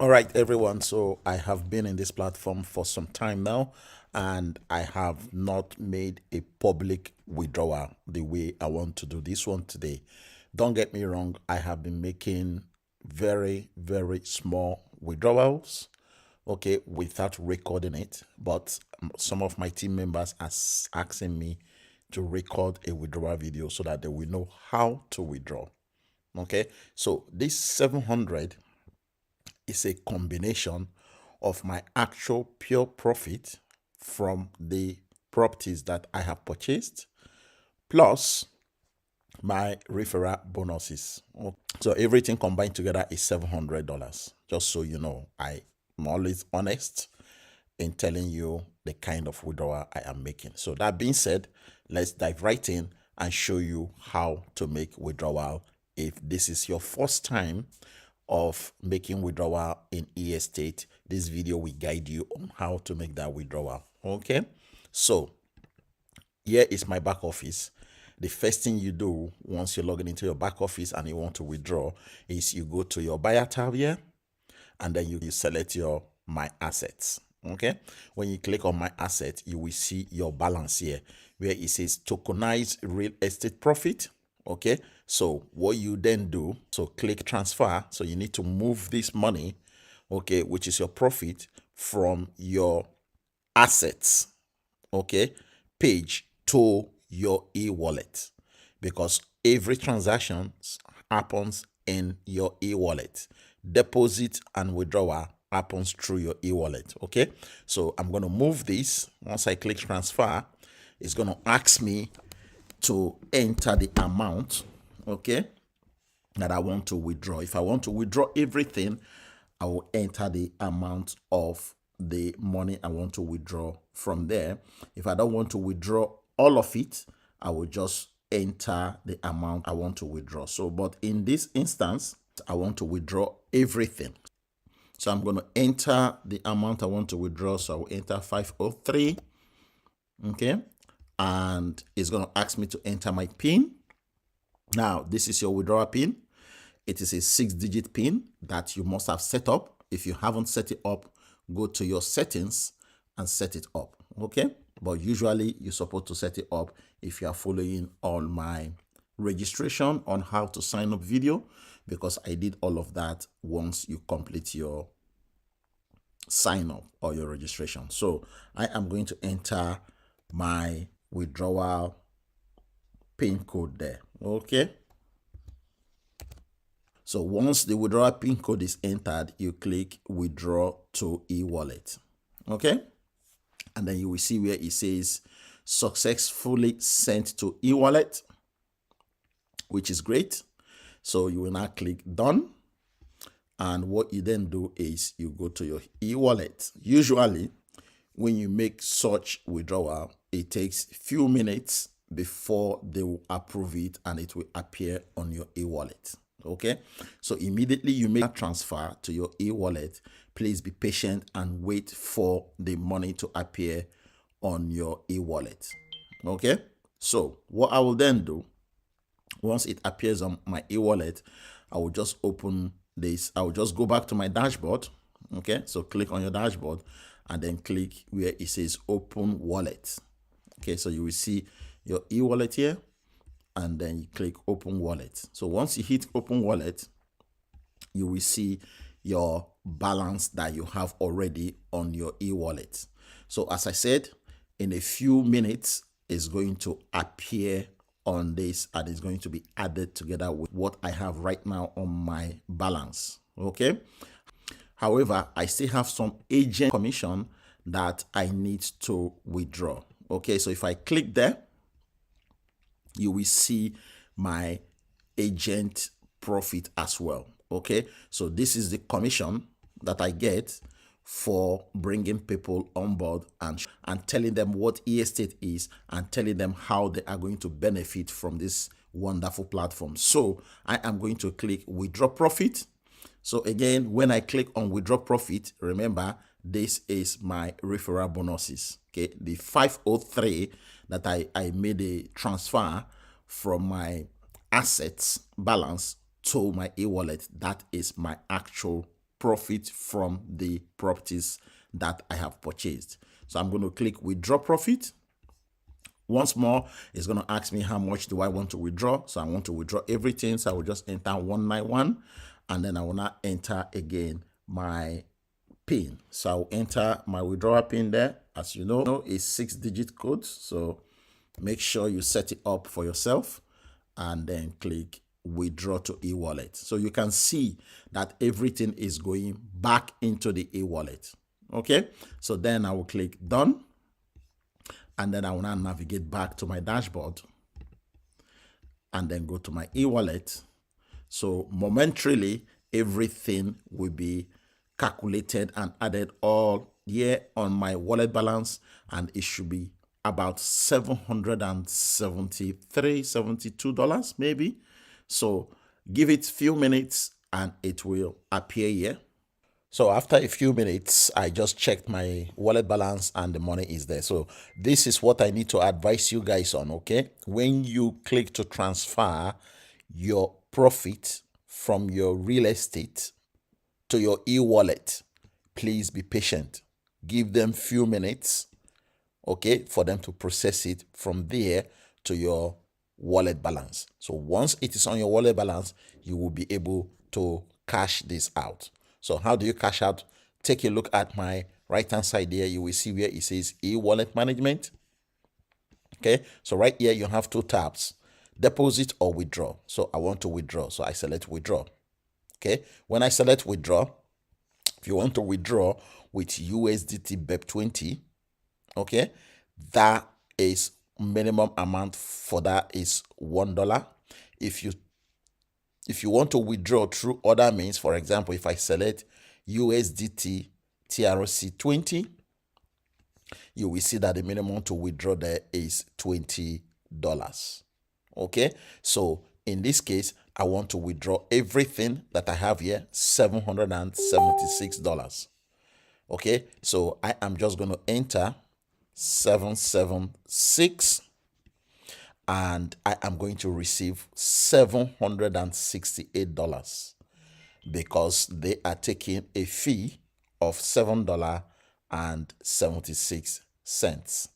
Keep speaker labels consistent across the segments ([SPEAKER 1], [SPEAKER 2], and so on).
[SPEAKER 1] All right, everyone. So I have been in this platform for some time now, and I have not made a public withdrawal the way I want to do this one today. Don't get me wrong, I have been making very, very small withdrawals, okay, without recording it. But some of my team members are asking me to record a withdrawal video so that they will know how to withdraw. Okay, so this 700 is a combination of my actual pure profit from the properties that I have purchased plus my referral bonuses. So everything combined together is $700. Just so you know, I'm always honest in telling you the kind of withdrawal I am making. So that being said, let's dive right in and show you how to make withdrawal. If this is your first time of making withdrawal in e-estate, this video will guide you on how to make that withdrawal. Okay, so here is my back office. The first thing you do once you're logging into your back office and you want to withdraw is you go to your buyer tab here, and then you select your my assets. Okay, when you click on my asset, you will see your balance here where it says tokenized real estate profit. Okay, so what you then do, so click transfer. So you need to move this money, okay, which is your profit, from your assets, okay, page to your e-wallet, because every transaction happens in your e-wallet. Deposit and withdrawal happens through your e-wallet. Okay, so I'm going to move this. Once I click transfer, it's going to ask me to enter the amount, okay, that I want to withdraw. If I want to withdraw everything, I will enter the amount of the money I want to withdraw from there. If I don't want to withdraw all of it, I will just enter the amount I want to withdraw. So, but in this instance, I want to withdraw everything. So I'm going to enter the amount I want to withdraw. So I will enter 503. Okay. And it's going to ask me to enter my PIN. Now, this is your withdrawal PIN. It is a 6-digit PIN that you must have set up. If you haven't set it up, go to your settings and set it up. Okay. But usually you're supposed to set it up if you are following all my registration on how to sign up video, because I did all of that once you complete your sign up or your registration. So I am going to enter my withdrawal PIN code there. Okay. So once the withdrawal PIN code is entered, you click withdraw to e-wallet. Okay. And then you will see where it says successfully sent to e-wallet, which is great. So you will now click done. And what you then do is you go to your e-wallet. Usually when you make such withdrawal, it takes a few minutes before they will approve it and it will appear on your e-wallet. Okay, so immediately you make a transfer to your e-wallet, please be patient and wait for the money to appear on your e-wallet. Okay, so what I will then do, once it appears on my e-wallet, I will just open this. I will just go back to my dashboard. Okay, so click on your dashboard and then click where it says open wallet. Okay, so you will see your e-wallet here, and then you click open wallet. So once you hit open wallet, you will see your balance that you have already on your e-wallet. So as I said, in a few minutes it's going to appear on this and it's going to be added together with what I have right now on my balance. Okay. However, I still have some agent commission that I need to withdraw. Okay, so if I click there, you will see my agent profit as well. Okay, so this is the commission that I get for bringing people on board and telling them what e-estate is and telling them how they are going to benefit from this wonderful platform. So I am going to click withdraw profit. So again, when I click on withdraw profit, remember this is my referral bonuses. Okay, the 503 that I made a transfer from my assets balance to my e-wallet, that is my actual profit from the properties that I have purchased. So I'm going to click withdraw profit. Once more, it's going to ask me how much do I want to withdraw. So I want to withdraw everything. So I will just enter 191, and then I will now enter again my PIN. So I'll enter my withdrawal PIN there. As you know, it's 6-digit code. So make sure you set it up for yourself and then click withdraw to e-wallet. So you can see that everything is going back into the e-wallet. Okay, so then I will click done, and then I will now navigate back to my dashboard and then go to my e-wallet. So momentarily, everything will be calculated and added all year on my wallet balance, and it should be about $773, $72 maybe. So give it a few minutes and it will appear here. So after a few minutes, I just checked my wallet balance and the money is there. So this is what I need to advise you guys on, okay? When you click to transfer your profit from your real estate to your e-wallet, please be patient. Give them few minutes, okay, for them to process it from there to your wallet balance. So once it is on your wallet balance, you will be able to cash this out. So how do you cash out? Take a look at my right hand side there. You will see where it says e-wallet management. Okay, so right here you have two tabs, deposit or withdraw. So I want to withdraw, so I select withdraw. Okay, when I select withdraw, if you want to withdraw with USDT BEP20, okay, that is minimum amount for that is $1. If you want to withdraw through other means, for example, if I select USDT TRC20, you will see that the minimum to withdraw there is $20. Okay, so in this case, I want to withdraw everything that I have here, $776. Okay, so I am just going to enter 776, and I am going to receive $768 because they are taking a fee of $7.76,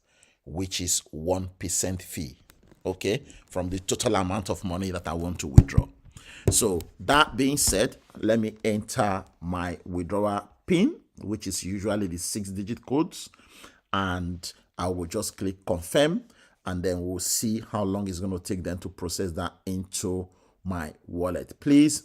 [SPEAKER 1] which is 1% fee, okay, from the total amount of money that I want to withdraw. So that being said, let me enter my withdrawal PIN, which is usually the 6-digit codes, and I will just click confirm, and then we'll see how long it's going to take them to process that into my wallet. Please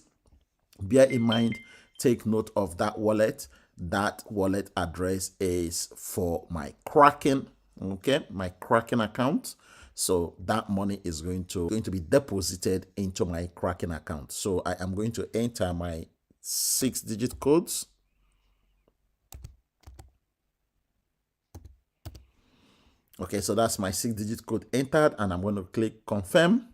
[SPEAKER 1] bear in mind, take note of that wallet. That wallet address is for my Kraken, okay, my Kraken account. So that money is going to be deposited into my Kraken account. So I am going to enter my 6-digit codes. Okay, so that's my 6-digit code entered, and I'm going to click confirm.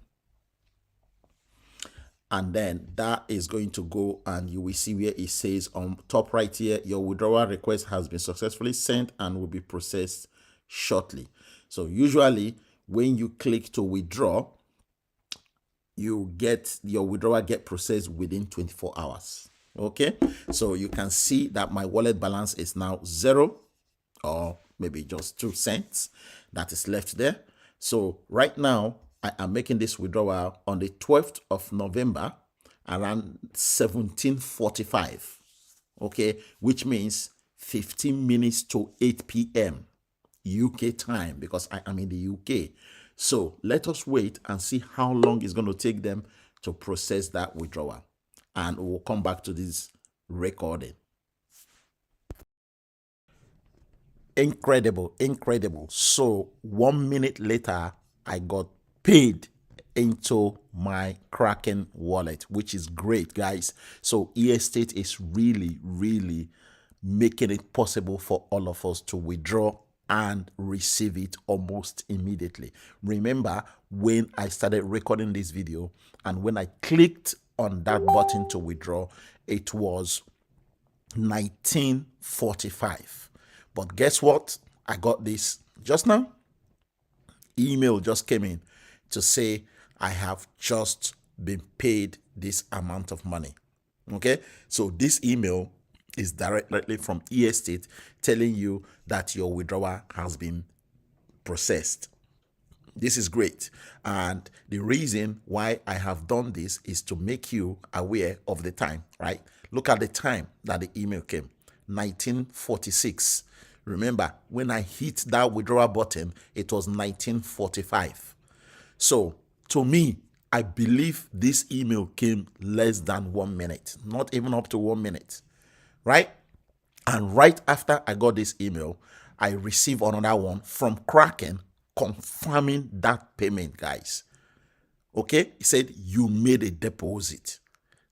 [SPEAKER 1] And then that is going to go, and you will see where it says on top right here, your withdrawal request has been successfully sent and will be processed shortly. So usually when you click to withdraw, you get your withdrawal get processed within 24 hours. Okay, so you can see that my wallet balance is now 0, or maybe just 2 cents that is left there. So right now I am making this withdrawal on the 12th of November around 17:45, okay, which means 15 minutes to 8 p.m. UK time, because I am in the UK. So let us wait and see how long it's going to take them to process that withdrawal, and we'll come back to this recording. Incredible. So 1 minute later, I got paid into my Kraken wallet, which is great, guys. So eEstate is really making it possible for all of us to withdraw and receive it almost immediately. Remember when I started recording this video and when I clicked on that button to withdraw, it was 19:45. But guess what? I got this just now. Email just came in to say I have just been paid this amount of money. Okay, so this email is directly from eState telling you that your withdrawal has been processed. This is great. And the reason why I have done this is to make you aware of the time, right? Look at the time that the email came, 1946. Remember, when I hit that withdrawal button, it was 1945. So to me, I believe this email came less than 1 minute, not even up to 1 minute, right? And right after I got this email, I received another one from Kraken confirming that payment, guys. Okay, he said you made a deposit.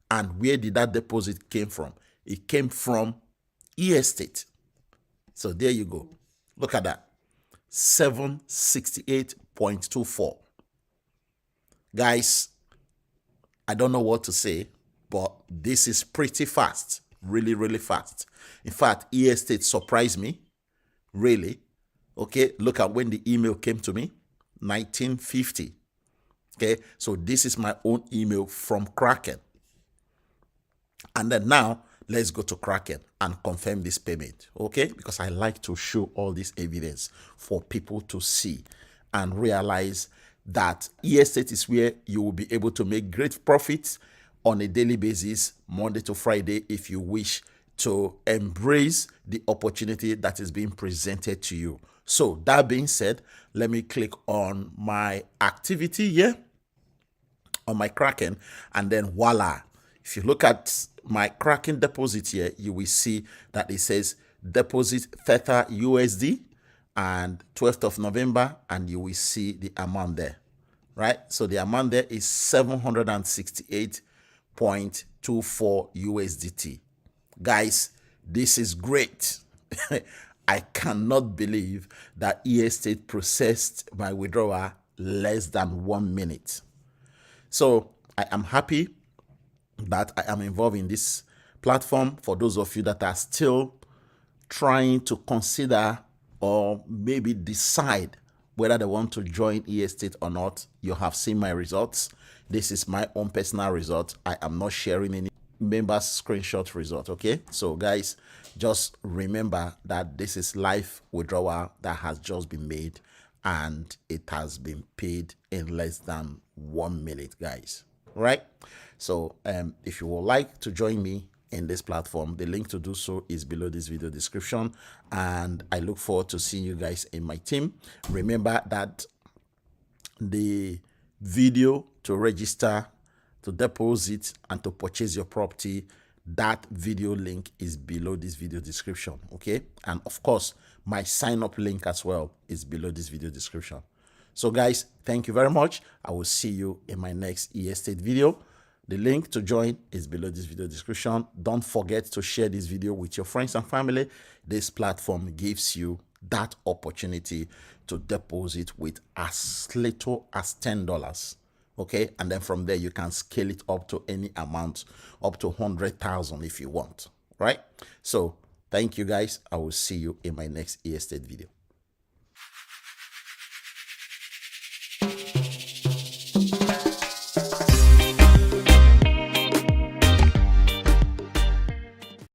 [SPEAKER 1] And where did that deposit came from? It came from eState. So there you go. Look at that. 768.24. Guys, I don't know what to say, but this is pretty fast. Really, really fast. In fact, eState surprised me. Really. Okay, look at when the email came to me, 1950. Okay, so this is my own email from Kraken. And then now, let's go to Kraken and confirm this payment, okay? Because I like to show all this evidence for people to see and realize that eState is where you will be able to make great profits on a daily basis, Monday to Friday, if you wish to embrace the opportunity that is being presented to you. So that being said, let me click on my activity here on my Kraken, and then voila. If you look at my Kraken deposit here, you will see that it says deposit Theta USD and 12th of November, and you will see the amount there, right? So the amount there is 768.24 USDT. Guys, this is great. I cannot believe that eState processed my withdrawal less than 1 minute. So I am happy that I am involved in this platform. For those of you that are still trying to consider or maybe decide whether they want to join eState or not, you have seen my results. This is my own personal result. I am not sharing any members screenshot result. Okay, so guys, just remember that this is live withdrawal that has just been made and it has been paid in less than 1 minute, guys. Right? So if you would like to join me in this platform, the link to do so is below this video description, and I look forward to seeing you guys in my team. Remember that the video to register, to deposit, and to purchase your property, that video link is below this video description. Okay, and of course my sign up link as well is below this video description. So guys, thank you very much. I will see you in my next eState video. The link to join is below this video description. Don't forget to share this video with your friends and family. This platform gives you that opportunity to deposit with as little as $10. Okay, and then from there you can scale it up to any amount, up to 100,000 if you want. Right? So thank you guys. I will see you in my next eState video.